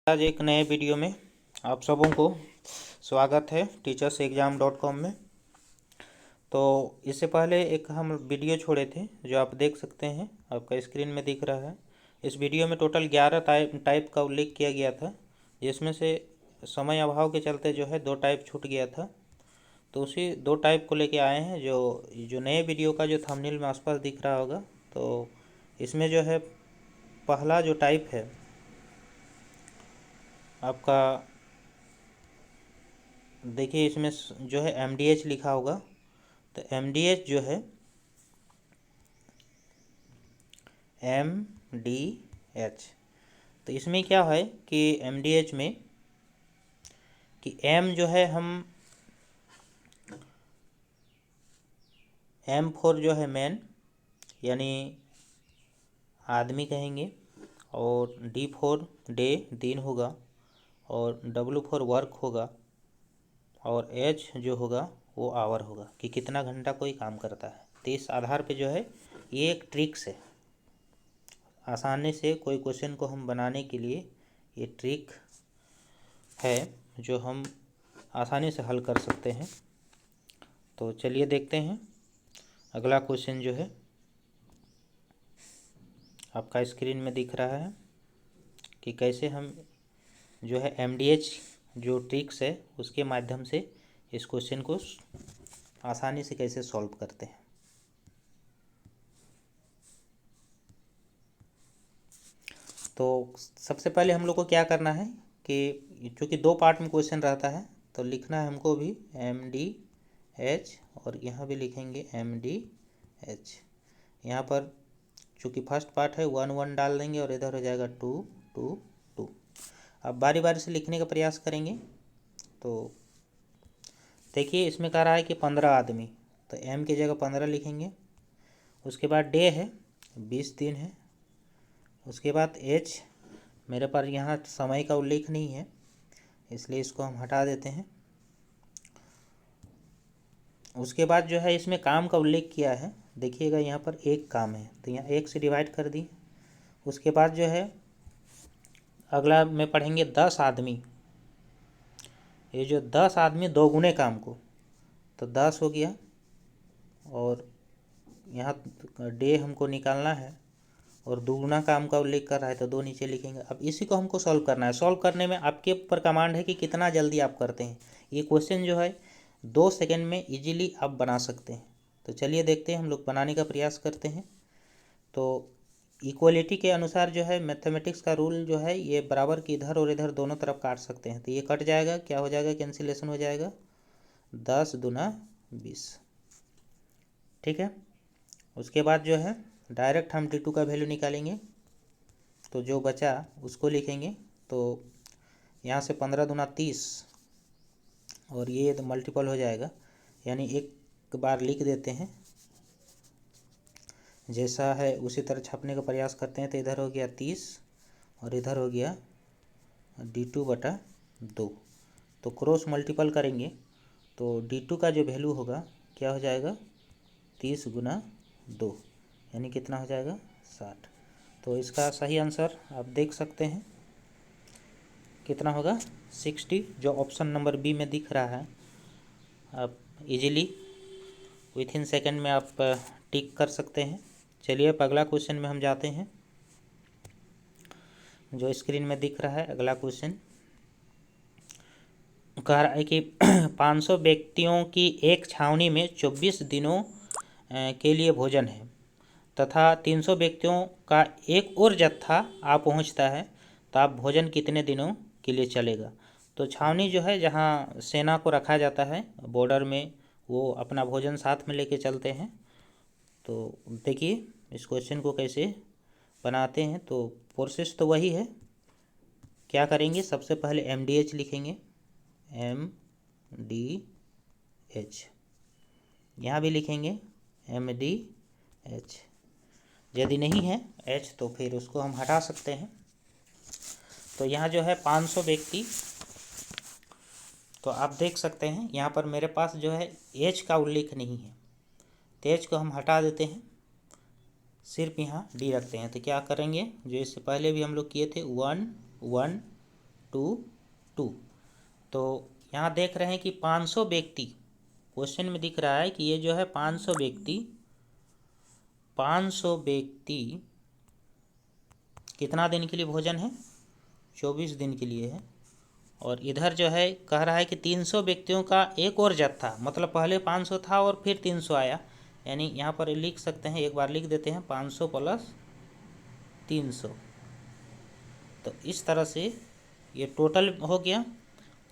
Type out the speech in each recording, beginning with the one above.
आज एक नए वीडियो में आप सबों को स्वागत है teachersexam.com में। तो इससे पहले एक हम वीडियो छोड़े थे जो आप देख सकते हैं, आपका स्क्रीन में दिख रहा है। इस वीडियो में टोटल 11 टाइप का उल्लेख किया गया था, जिसमें से समय अभाव के चलते जो है 2 टाइप छूट गया था। तो उसी 2 टाइप को लेके आए हैं। जो नए वीडियो का जो थंबनेल में आसपास दिख रहा होगा, तो इसमें जो है पहला जो टाइप है आपका, देखिए इसमें जो है MDH लिखा होगा। तो MDH जो है MDH, तो इसमें क्या है कि MDH में कि M जो है हम M4 जो है मैन यानी आदमी कहेंगे, और D4 डे दिन होगा, और W4 वर्क होगा, और H जो होगा वो आवर होगा कि कितना घंटा कोई काम करता है। तो इस आधार पे जो है ये एक ट्रिक्स है, आसानी से कोई क्वेश्चन को हम बनाने के लिए ये ट्रिक है जो हम आसानी से हल कर सकते हैं। तो चलिए देखते हैं। अगला क्वेश्चन जो है आपका स्क्रीन में दिख रहा है कि कैसे हम जो है MDH जो ट्रिक्स है उसके माध्यम से इस क्वेश्चन को आसानी से कैसे सॉल्व करते हैं। तो सबसे पहले हम लोग को क्या करना है कि चूँकि 2 पार्ट में क्वेश्चन रहता है, तो लिखना है हमको भी MDH, और यहाँ भी लिखेंगे MDH। यहाँ पर चूँकि फर्स्ट पार्ट है 1 1 डाल देंगे और इधर हो जाएगा 2 2 2। अब बारी बारी से लिखने का प्रयास करेंगे। तो देखिए इसमें कह रहा है कि 15 आदमी, तो M की जगह 15 लिखेंगे। उसके बाद डे है 20 दिन है। उसके बाद H, मेरे पास यहाँ समय का उल्लेख नहीं है इसलिए इसको हम हटा देते हैं। उसके बाद जो है इसमें काम का उल्लेख किया है, देखिएगा यहाँ पर एक काम है तो यहाँ 1 से डिवाइड कर दी। उसके बाद जो है अगला में पढ़ेंगे 10 आदमी। ये जो 10 आदमी 2 गुने काम को, तो 10 हो गया, और यहाँ डे हमको निकालना है और दुगुना काम का उल्लेख कर रहा है तो 2 नीचे लिखेंगे। अब इसी को हमको सॉल्व करना है। सॉल्व करने में आपके ऊपर कमांड है कि कितना जल्दी आप करते हैं। ये क्वेश्चन जो है 2 सेकंड में इजीली आप बना सकते हैं। तो चलिए देखते हैं, हम लोग बनाने का प्रयास करते हैं। तो इक्वलिटी के अनुसार जो है मैथमेटिक्स का रूल जो है ये बराबर की इधर और इधर दोनों तरफ काट सकते हैं। तो ये कट जाएगा, क्या हो जाएगा, कैंसिलेशन हो जाएगा, 10 दूना 20। ठीक है। उसके बाद जो है डायरेक्ट हम D2 का वैल्यू निकालेंगे, तो जो बचा उसको लिखेंगे। तो यहाँ से 15 दूना 30, और ये तो मल्टीपल हो जाएगा, यानी एक बार लिख देते हैं, जैसा है उसी तरह छापने का प्रयास करते हैं। तो इधर हो गया 30 और इधर हो गया D2/2। तो क्रॉस मल्टीपल करेंगे तो D2 का जो वैल्यू होगा क्या हो जाएगा, 30 गुना 2, यानी कितना हो जाएगा, 60। तो इसका सही आंसर आप देख सकते हैं कितना होगा, 60, जो ऑप्शन नंबर बी में दिख रहा है। आप इजीली विथ इन सेकेंड में आप टिक कर सकते हैं। चलिए अब अगला क्वेश्चन में हम जाते हैं, जो स्क्रीन में दिख रहा है। अगला क्वेश्चन कह रहा है कि 500 व्यक्तियों की एक छावनी में 24 दिनों के लिए भोजन है तथा 300 व्यक्तियों का एक और जत्था आ पहुंचता है, तो आप भोजन कितने दिनों के लिए चलेगा। तो छावनी जो है जहां सेना को रखा जाता है बॉर्डर में, वो अपना भोजन साथ में लेके चलते हैं। तो देखिए इस क्वेश्चन को कैसे बनाते हैं। तो प्रोसेस तो वही है। क्या करेंगे, सबसे पहले MDH लिखेंगे, MDH। यहाँ भी लिखेंगे MDH। यदि नहीं है H तो फिर उसको हम हटा सकते हैं। तो यहाँ जो है 500 व्यक्ति, तो आप देख सकते हैं यहाँ पर मेरे पास जो है H का उल्लेख नहीं है, तो H को हम हटा देते हैं, सिर्फ यहाँ D रखते हैं। तो क्या करेंगे, जो इससे पहले भी हम लोग किए थे 1 1 2 तो यहाँ देख रहे हैं कि 500 व्यक्ति, क्वेश्चन में दिख रहा है कि ये जो है 500 व्यक्ति कितना दिन के लिए भोजन है, 24 दिन के लिए है। और इधर जो है कह रहा है कि 300 व्यक्तियों का एक और जत्था, मतलब पहले 500 था और फिर 300 आया, यानी यहाँ पर लिख सकते हैं, एक बार लिख देते हैं 500 + 300। तो इस तरह से ये टोटल हो गया।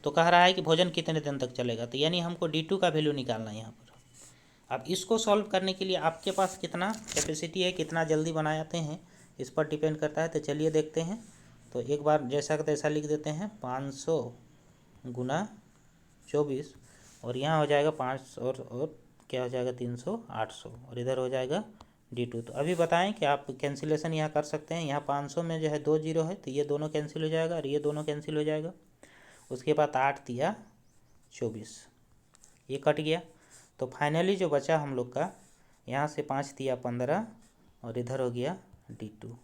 तो कह रहा है कि भोजन कितने दिन तक चलेगा, तो यानी हमको D2 का वैल्यू निकालना है यहाँ पर। अब इसको सॉल्व करने के लिए आपके पास कितना कैपेसिटी है, कितना जल्दी बनाते हैं, इस पर डिपेंड करता है। तो चलिए देखते हैं। तो एक बार जैसा का तैसा लिख देते हैं, 500 × 24 और यहाँ हो जाएगा 5 और क्या हो जाएगा 300 800 और इधर हो जाएगा D2। तो अभी बताएं कि आप कैंसिलेशन यहाँ कर सकते हैं। यहाँ 500 में जो है 2 जीरो है, तो ये दोनों कैंसिल हो जाएगा और ये दोनों कैंसिल हो जाएगा। उसके बाद 8 तिया 24, ये कट गया। तो फाइनली जो बचा हम लोग का, यहाँ से 5 तिया 15 और इधर हो गया D2।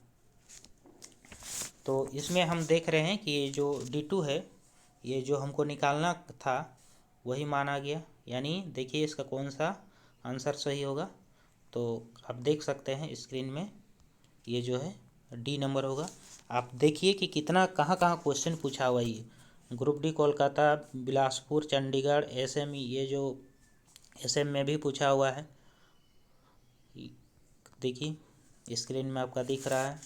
तो इसमें हम देख रहे हैं कि ये जो D2 है, ये जो हमको निकालना था वही माना गया। यानी देखिए इसका कौन सा आंसर सही होगा। तो आप देख सकते हैं स्क्रीन में, ये जो है D नंबर होगा। आप देखिए कि कितना कहाँ क्वेश्चन पूछा हुआ। ये group D Kolkata, Bilaspur, Chandigarh, SM, ये जो SM में भी पूछा हुआ है, देखिए स्क्रीन में आपका दिख रहा है।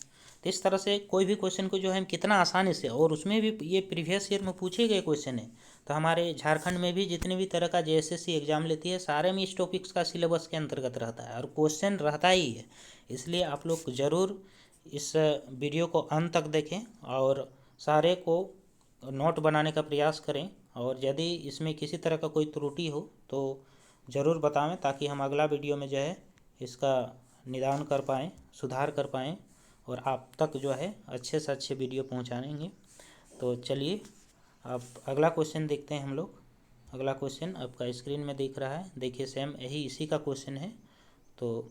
तो इस तरह से कोई भी क्वेश्चन को जो है हम कितना आसानी से, और उसमें भी ये प्रीवियस ईयर में पूछे गए क्वेश्चन है। तो हमारे झारखंड में भी जितने भी तरह का JSSC एग्ज़ाम लेती है, सारे में इस टॉपिक्स का सिलेबस के अंतर्गत रहता है और क्वेश्चन रहता ही है। इसलिए आप लोग ज़रूर इस वीडियो को अंत तक देखें और सारे को नोट बनाने का प्रयास करें। और यदि इसमें किसी तरह का कोई त्रुटि हो तो ज़रूर बताएं, ताकि हम अगला वीडियो में जो है इसका निदान कर पाएँ, सुधार कर पाएँ और आप तक जो है अच्छे से अच्छे वीडियो पहुंचाएंगे। तो चलिए अब अगला क्वेश्चन देखते हैं हम लोग। अगला क्वेश्चन आपका स्क्रीन में दिख रहा है, देखिए सेम यही इसी का क्वेश्चन है। तो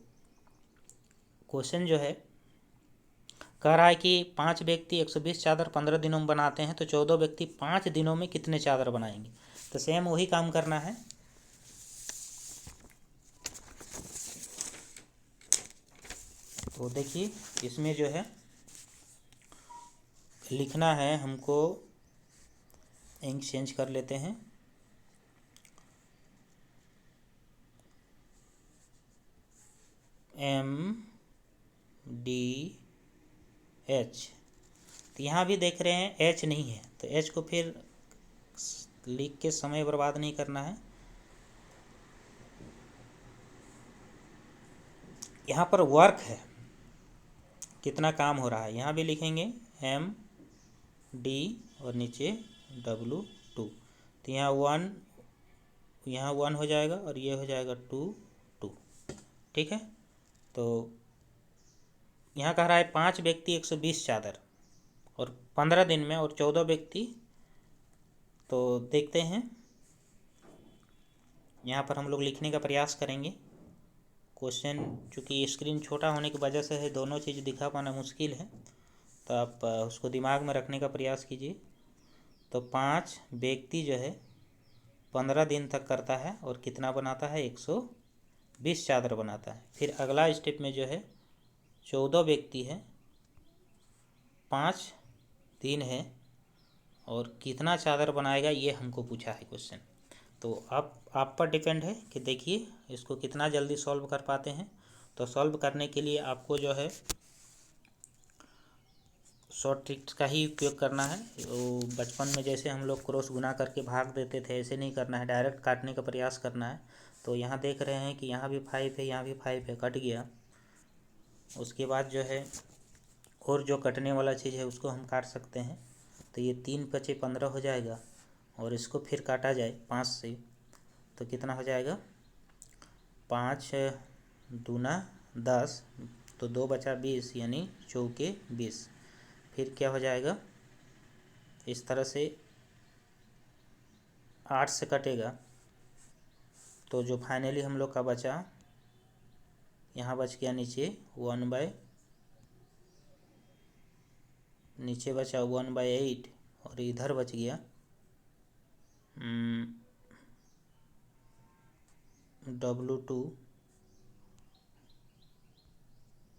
क्वेश्चन जो है कह रहा है कि 5 व्यक्ति 120 चादर 15 दिनों में बनाते हैं, तो 14 व्यक्ति 5 दिनों में कितने चादर बनाएंगे। तो सेम वही काम करना है। तो देखिए इसमें जो है लिखना है हमको, इंक चेंज कर लेते हैं। MDH, तो यहाँ भी देख रहे हैं H नहीं है, तो H को फिर लिख के समय बर्बाद नहीं करना है। यहाँ पर वर्क है, कितना काम हो रहा है, यहाँ भी लिखेंगे MD और नीचे W2। तो यहाँ 1 हो जाएगा और ये हो जाएगा 2 2, ठीक है। तो यहाँ कह रहा है 5 व्यक्ति 120 चादर और 15 दिन में, और 14 व्यक्ति। तो देखते हैं, यहाँ पर हम लोग लिखने का प्रयास करेंगे। क्वेश्चन चूँकि स्क्रीन छोटा होने की वजह से है, दोनों चीज़ दिखा पाना मुश्किल है, तो आप उसको दिमाग में रखने का प्रयास कीजिए। तो 5 व्यक्ति जो है 15 दिन तक करता है और कितना बनाता है, 120 चादर बनाता है। फिर अगला स्टेप में जो है 14 व्यक्ति है, 5 दिन है और कितना चादर बनाएगा, ये हमको पूछा है क्वेश्चन। तो आप पर डिपेंड है कि देखिए इसको कितना जल्दी सॉल्व कर पाते हैं। तो सॉल्व करने के लिए आपको जो है शॉर्ट ट्रिक्स का ही उपयोग करना है। वो बचपन में जैसे हम लोग क्रॉस गुना करके भाग देते थे, ऐसे नहीं करना है, डायरेक्ट काटने का प्रयास करना है। तो यहाँ देख रहे हैं कि यहाँ भी 5 है, यहाँ भी 5 है, कट गया। उसके बाद जो है और जो कटने वाला चीज़ है उसको हम काट सकते हैं। तो ये 3 × 15 हो जाएगा और इसको फिर काटा जाए 5 से, तो कितना हो जाएगा, 5 दूना 10, तो 2 बचा 20, यानी चौके 20। फिर क्या हो जाएगा, इस तरह से 8 से कटेगा, तो जो फाइनली हम लोग का बचा, यहाँ बच गया नीचे 1/, नीचे बचा 1/8 और इधर बच गया W2।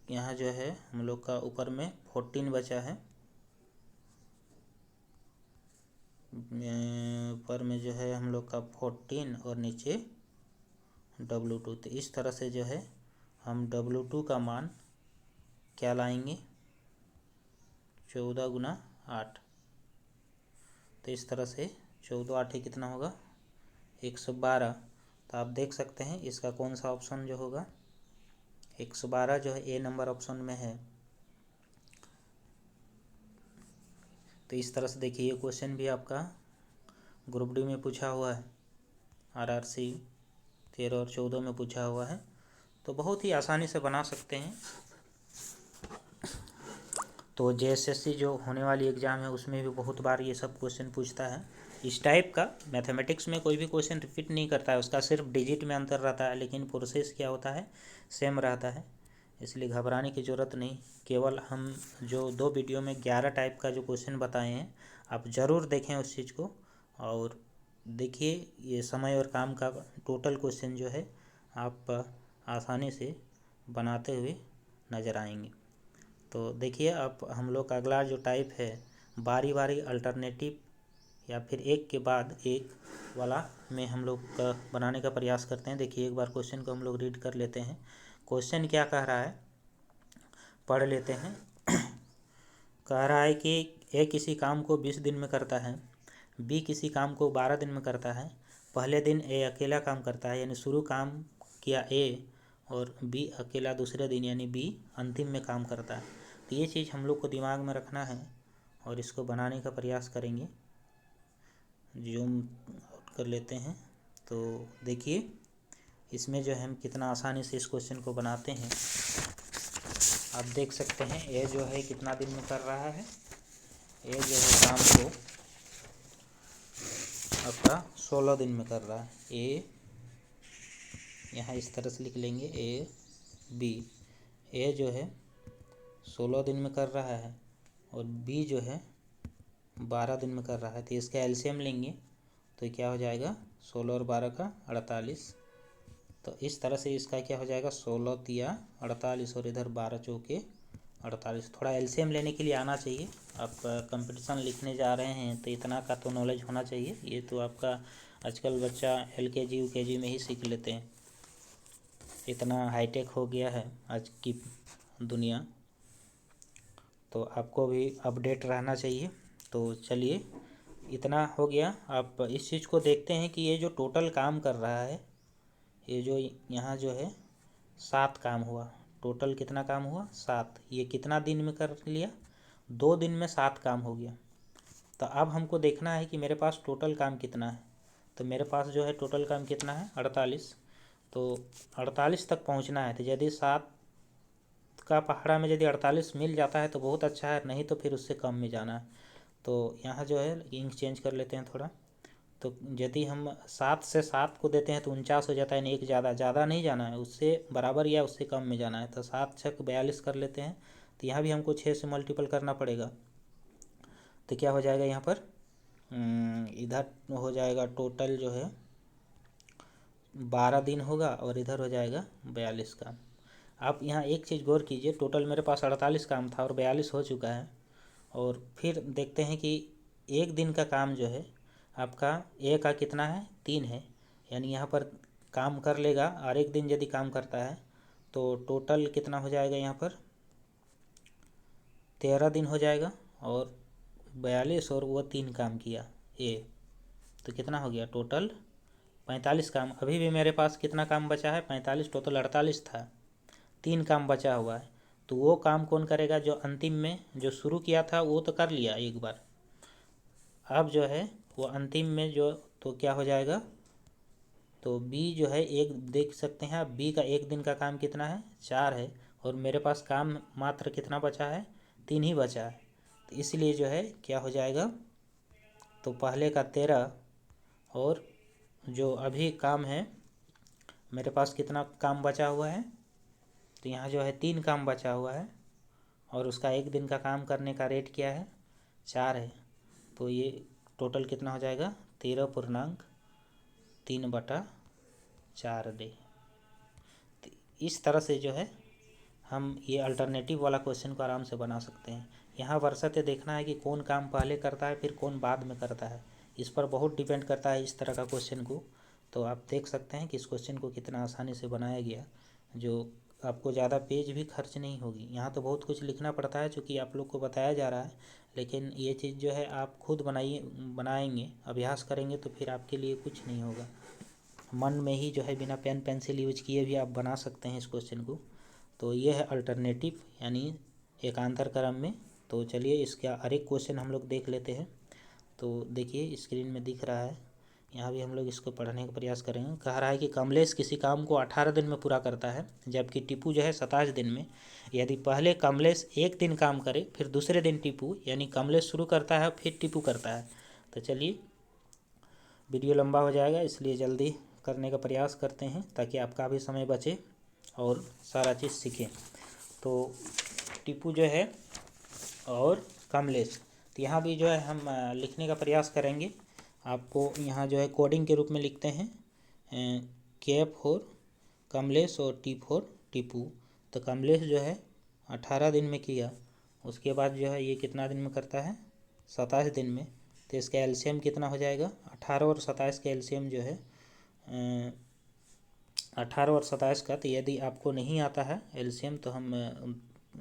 यहाँ जो है हम लोग का ऊपर में 14 बचा है, ऊपर में जो है हम लोग का 14 और नीचे W2। तो इस तरह से जो है हम W2 का मान क्या लाएंगे, 14 गुना 8। तो इस तरह से 14 8 कितना होगा, 112। तो आप देख सकते हैं इसका कौन सा ऑप्शन जो होगा, 112 जो है ए नंबर ऑप्शन में है। तो इस तरह से देखिए ये क्वेश्चन भी आपका ग्रुप डी में पूछा हुआ है, RRC 13 और 14 में पूछा हुआ है। तो बहुत ही आसानी से बना सकते हैं। तो JSSC जो होने वाली एग्ज़ाम है उसमें भी बहुत बार ये सब क्वेश्चन पूछता है। इस टाइप का मैथमेटिक्स में कोई भी क्वेश्चन रिपीट नहीं करता है, उसका सिर्फ डिजिट में अंतर रहता है, लेकिन प्रोसेस क्या होता है, सेम रहता है। इसलिए घबराने की ज़रूरत नहीं। केवल हम जो 2 वीडियो में 11 टाइप का जो क्वेश्चन बताए हैं, आप ज़रूर देखें उस चीज़ को। और देखिए ये समय और काम का टोटल क्वेश्चन जो है आप आसानी से बनाते हुए नज़र आएंगे। तो देखिए अब हम लोग का अगला जो टाइप है, बारी बारी अल्टरनेटिव या फिर एक के बाद एक वाला में हम लोग का बनाने का प्रयास करते हैं। देखिए एक बार क्वेश्चन को हम लोग रीड कर लेते हैं। क्वेश्चन क्या कह रहा है, पढ़ लेते हैं। कह रहा है कि ए किसी काम को 20 दिन में करता है, बी किसी काम को 12 दिन में करता है। पहले दिन ए अकेला काम करता है, यानी शुरू काम किया ए, और बी अकेला दूसरे दिन यानी बी अंतिम में काम करता है। तो ये चीज़ हम लोग को दिमाग में रखना है और इसको बनाने का प्रयास करेंगे। जूम आउट कर लेते हैं। तो देखिए इसमें जो है हम कितना आसानी से इस क्वेश्चन को बनाते हैं। आप देख सकते हैं ए जो है कितना दिन में कर रहा है, ए जो है काम को आपका 16 दिन में कर रहा है। ए यहाँ इस तरह से लिख लेंगे, ए बी, ए जो है 16 दिन में कर रहा है और बी जो है 12 दिन में कर रहा है। तो इसका एलसीएम लेंगे तो क्या हो जाएगा, 16 और 12 का 48। तो इस तरह से इसका क्या हो जाएगा, 16 तिया 48 और इधर 12 चौके 48। थोड़ा एलसीएम लेने के लिए आना चाहिए। आप कंपटीशन लिखने जा रहे हैं तो इतना का तो नॉलेज होना चाहिए। ये तो आपका आजकल बच्चा LKG UKG में ही सीख लेते हैं, इतना हाईटेक हो गया है आज की दुनिया। तो आपको भी अपडेट रहना चाहिए। तो चलिए इतना हो गया। आप इस चीज़ को देखते हैं कि ये जो टोटल काम कर रहा है, ये जो यहाँ जो है 7 काम हुआ। टोटल कितना काम हुआ, 7। ये कितना दिन में कर लिया, 2 दिन में 7 काम हो गया। तो अब हमको देखना है कि मेरे पास टोटल काम कितना है। तो मेरे पास जो है टोटल काम कितना है, 48। तो 48 तक पहुंचना है। तो यदि 7 का पहाड़ा में यदि 48 मिल जाता है तो बहुत अच्छा है, नहीं तो फिर उससे कम में जाना है। तो यहाँ जो है इंक चेंज कर लेते हैं थोड़ा। तो यदि हम 7 से 7 को देते हैं तो 49 हो जाता है, यानी एक ज़्यादा नहीं जाना है, उससे बराबर या उससे कम में जाना है। तो 7 छक 42 कर लेते हैं। तो यहाँ भी हमको 6 से मल्टीपल करना पड़ेगा। तो क्या हो जाएगा यहाँ पर, इधर हो जाएगा टोटल जो है 12 दिन होगा और इधर हो जाएगा 42 काम। आप यहाँ एक चीज़ गौर कीजिए, टोटल मेरे पास 48 काम था और 42 हो चुका है। और फिर देखते हैं कि एक दिन का काम जो है आपका ए का कितना है, 3 है, यानी यहाँ पर काम कर लेगा। और एक दिन यदि काम करता है तो टोटल कितना हो जाएगा, यहाँ पर 13 दिन हो जाएगा। और 42 और वो 3 काम किया ए, तो कितना हो गया टोटल 45 काम। अभी भी मेरे पास कितना काम बचा है, 45। टोटल 48 था, 3 काम बचा हुआ है। तो वो काम कौन करेगा, जो अंतिम में जो शुरू किया था वो तो कर लिया एक बार। अब जो है वो अंतिम में जो, तो क्या हो जाएगा, तो बी जो है एक, देख सकते हैं आप बी का एक दिन का काम कितना है, 4 है। और मेरे पास काम मात्र कितना बचा है, 3 ही बचा है। तो इसलिए जो है क्या हो जाएगा, तो पहले का 13 और जो अभी काम है मेरे पास कितना काम बचा हुआ है, तो यहाँ जो है 3 काम बचा हुआ है और उसका एक दिन का काम करने का रेट क्या है, 4 है। तो ये टोटल कितना हो जाएगा 13.3/4 डे। इस तरह से जो है हम ये अल्टरनेटिव वाला क्वेश्चन को आराम से बना सकते हैं। यहाँ वर्षते देखना है कि कौन काम पहले करता है फिर कौन बाद में करता है, इस पर बहुत डिपेंड करता है इस तरह का क्वेश्चन को। तो आप देख सकते हैं कि इस क्वेश्चन को कितना आसानी से बनाया गया, जो आपको ज़्यादा पेज भी खर्च नहीं होगी। यहाँ तो बहुत कुछ लिखना पड़ता है चूँकि आप लोग को बताया जा रहा है, लेकिन ये चीज़ जो है आप खुद बनाएंगे, अभ्यास करेंगे तो फिर आपके लिए कुछ नहीं होगा। मन में ही जो है बिना पेन पेंसिल यूज किए भी आप बना सकते हैं इस क्वेश्चन को। तो ये है अल्टरनेटिव यानी एकांतर क्रम में। तो चलिए इसका हर एक क्वेश्चन हम लोग देख लेते हैं। तो देखिए स्क्रीन में दिख रहा है, यहाँ भी हम लोग इसको पढ़ने का प्रयास करेंगे। कह रहा है कि कमलेश किसी काम को 18 दिन में पूरा करता है, जबकि टीपू जो है 27 दिन में। यदि पहले कमलेश एक दिन काम करे फिर दूसरे दिन टीपू, यानी कमलेश शुरू करता है फिर टीपू करता है। तो चलिए वीडियो लंबा हो जाएगा इसलिए जल्दी करने का प्रयास करते हैं ताकि आपका भी समय बचे और सारा चीज़ सीखें। तो टीपू जो है और कमलेश, तो यहाँ भी जो है हम लिखने का प्रयास करेंगे। आपको यहाँ जो है कोडिंग के रूप में लिखते हैं K4 कमलेश और T4 टीपू। तो कमलेश जो है 18 दिन में किया, उसके बाद जो है ये कितना दिन में करता है 27 दिन में। तो इसका एलसीएम कितना हो जाएगा 18 और 27 का एलसीएम जो है 18 और 27 का। तो यदि आपको नहीं आता है एलसीएम तो हम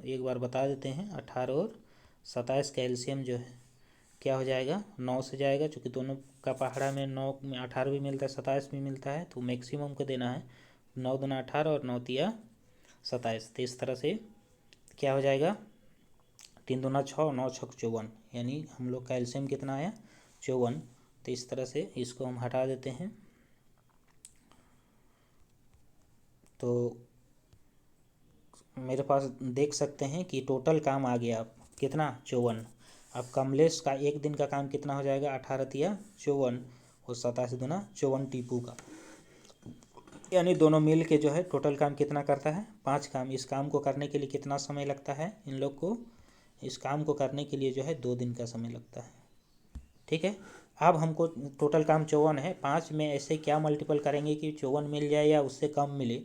एक बार बता देते हैं। 18 और 27 का एलसीएम जो है क्या हो जाएगा 9 से जाएगा, चूँकि दोनों का पहाड़ा में 9 में 18 भी मिलता है 27 भी मिलता है, तो मैक्सिमम को देना है 9 दूना 18 और 9 तिया 27। तो इस तरह से क्या हो जाएगा 3 दूना 6 9 छक 54, यानी हम लोग का एलसीएम कितना आया 54। तो इस तरह से इसको हम हटा देते हैं। तो मेरे पास देख सकते हैं कि टोटल काम आ गया कितना 54। अब कमलेश का एक दिन का काम कितना हो जाएगा 18 तिया 54 और 27 दूना 54 टीपू का, यानी दोनों मिल के जो है टोटल काम कितना करता है 5 काम। इस काम को करने के लिए कितना समय लगता है इन लोग को, इस काम को करने के लिए जो है 2 दिन का समय लगता है। ठीक है, अब हमको टोटल काम 54 है, 5 में ऐसे क्या मल्टीपल करेंगे कि 54 मिल जाए या उससे कम मिले।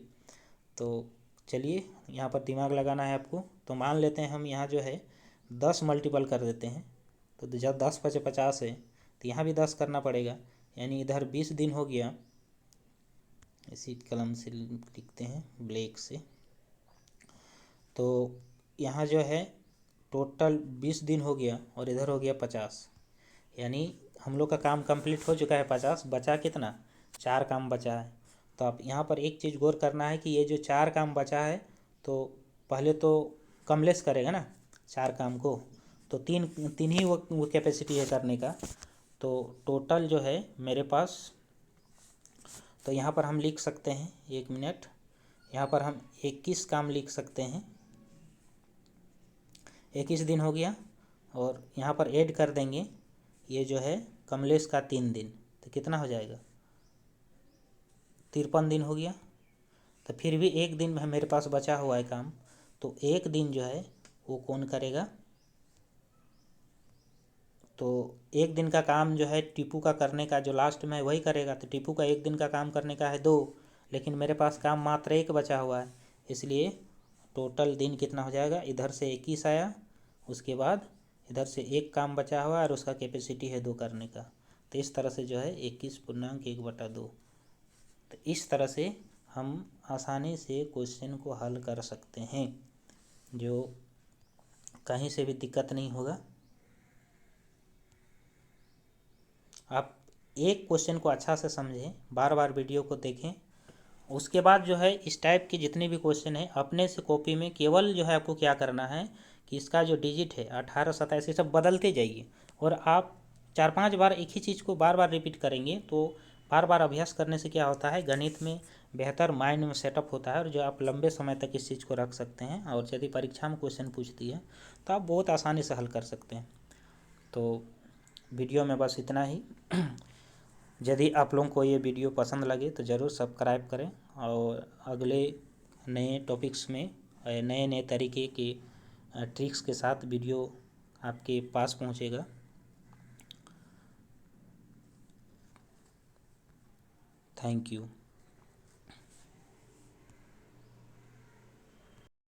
तो चलिए यहाँ पर दिमाग लगाना है आपको। तो मान लेते हैं हम यहाँ जो है 10 मल्टीपल कर देते हैं। तो जब 10 × 50 है तो यहाँ भी 10 करना पड़ेगा, यानी इधर 20 दिन हो गया। इसी कलम से लिखते हैं ब्लैक से। तो यहाँ जो है टोटल 20 दिन हो गया और इधर हो गया 50, यानी हम लोग का काम कंप्लीट हो चुका है 50। बचा कितना 4 काम बचा है। तो आप यहाँ पर एक चीज़ गौर करना है कि ये जो 4 काम बचा है तो पहले तो कमलेश करेगा ना 4 काम को, तो तीन ही वो कैपेसिटी है करने का। तो टोटल जो है मेरे पास, तो यहाँ पर हम लिख सकते हैं 1 मिनट, यहाँ पर हम 21 काम लिख सकते हैं। 21 दिन हो गया और यहाँ पर ऐड कर देंगे ये जो है कमलेश का 3 दिन, तो कितना हो जाएगा 53 दिन हो गया। तो फिर भी एक दिन में मेरे पास बचा हुआ है काम, तो एक दिन जो है वो कौन करेगा। तो एक दिन का काम जो है टीपू का करने का जो लास्ट में वही करेगा। तो टीपू का एक दिन का काम करने का है 2, लेकिन मेरे पास काम मात्र 1 बचा हुआ है, इसलिए टोटल दिन कितना हो जाएगा, इधर से 21 आया, उसके बाद इधर से 1 काम बचा हुआ है और उसका कैपेसिटी है 2 करने का। तो इस तरह से जो है 21.1/2। तो इस तरह से हम आसानी से क्वेश्चन को हल कर सकते हैं, जो कहीं से भी दिक्कत नहीं होगा। आप एक क्वेश्चन को अच्छा से समझें, बार बार वीडियो को देखें, उसके बाद जो है इस टाइप के जितने भी क्वेश्चन हैं अपने से कॉपी में केवल जो है आपको क्या करना है कि इसका जो डिजिट है 18 27 सब बदलते जाइए। और आप 4-5 बार एक ही चीज़ को बार बार रिपीट करेंगे तो बार बार अभ्यास करने से क्या होता है गणित में बेहतर माइंड में सेटअप होता है, और जो आप लंबे समय तक इस चीज़ को रख सकते हैं। और यदि परीक्षा में क्वेश्चन पूछती है तो आप बहुत आसानी से हल कर सकते हैं। तो वीडियो में बस इतना ही। यदि आप लोगों को ये वीडियो पसंद लगे तो ज़रूर सब्सक्राइब करें, और अगले नए टॉपिक्स में नए नए तरीके के ट्रिक्स के साथ वीडियो आपके पास पहुंचेगा। Thank you.